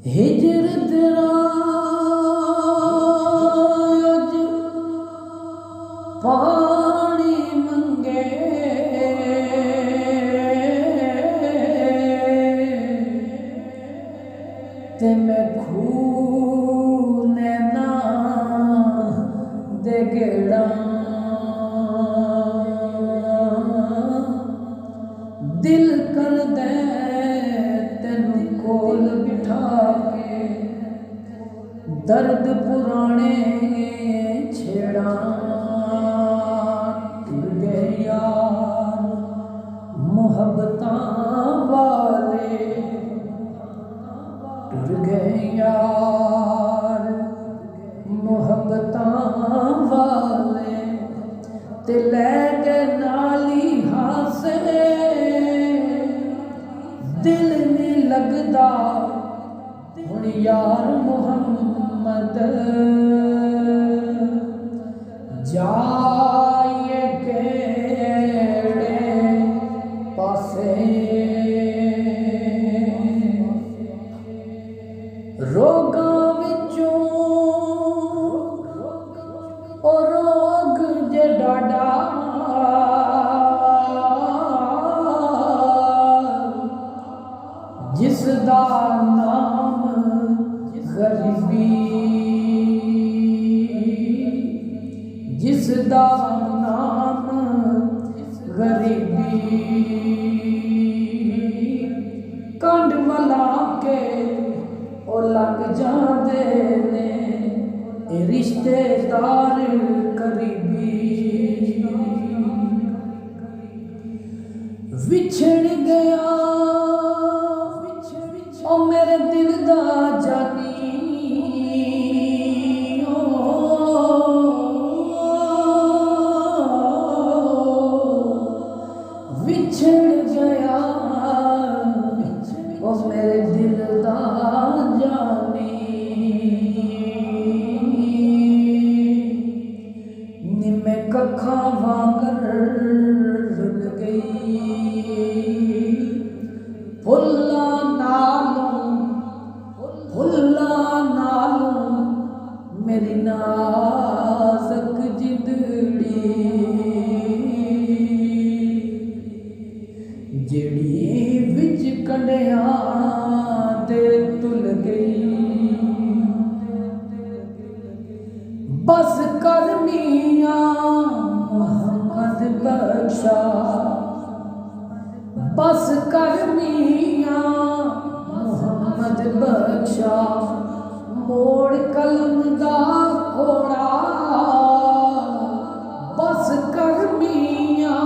हिजरत राज पानी मंगे ते मैं खूने ना दे गेड़ा दिल कर दे तेन कोल बिठा के दर्द पुराने छेड़ा टूट गए यार मोहब्बतां वाले टूट गए यार मोहब्बतां वाले ते लै गए नाली हासे दिल नहीं लगदा हुण यार मोहम्मद जाइए केड़े पासे रोगां विचों ओ रोग जे डाडा जिसदा नाम गरीबी जिसदा नाम गरीबी कंड मला के ओ लग जाते ने रिश्तेदार करीबी विछड़ गया ओ मेरे दिल दा जानी विछड़ गया ओ मेरे दिल दा जानी निम्मे कखा वांगर रुल गई फुल्ला नालों मेरी नाज़क जिंदड़ी जेड़ी विच कंडिया ते तुल गई बस कर मियां मोहम्मद बख्शा बस कर मियां मोहम्मद बख्शा मोड़ कलम दा घोड़ा बस कर मियां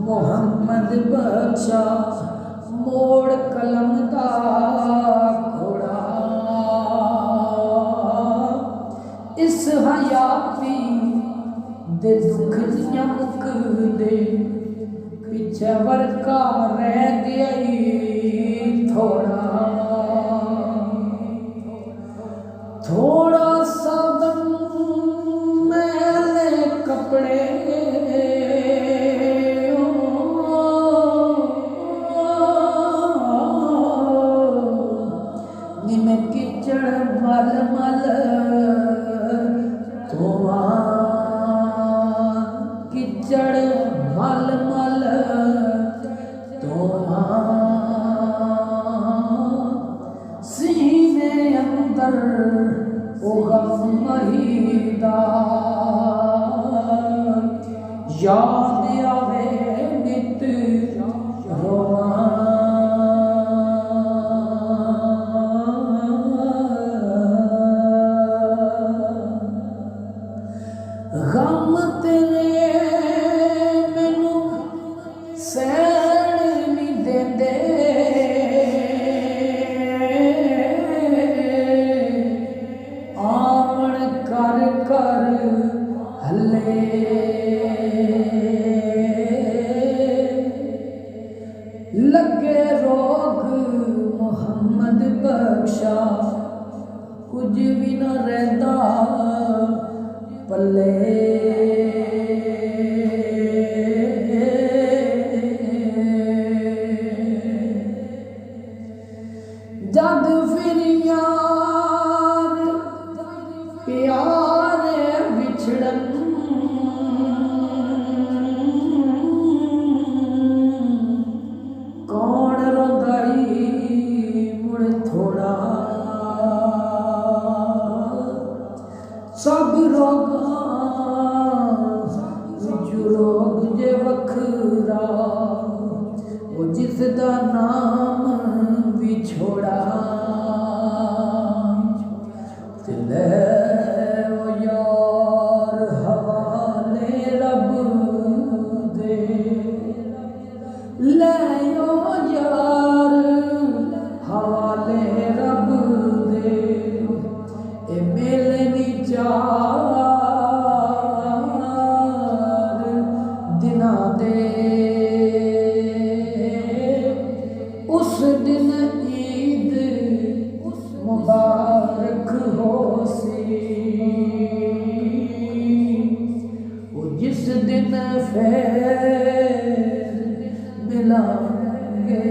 मोहम्मद बख्शा मोड़ कलम दा घोड़ा इस हयाती दे दुख जियां मुकदे पिछे वर्का रह गया थोड़ा थोड़ा सा दम मैले कपड़े निमे किचड़ मल मल धोआ किचड़ मल मल धोआ सीने अंदर ओ गम महीदा याद आवे नित रोआ गम तेरे मैनू सैन नहीं देंदे आवन कर कर हले लगे रोग मोहम्मद बख्शा कुछ भी न रहता पल्ले जिसदा नाम विछोड़ा ते ले ओ यार हवाले रब दे, ले ओ यार हवाले रब दे, ए मेले नी चार दिना दे। उस दिन ईद मुबारक हो सी, वो जिस दिन फिर मिलांगे।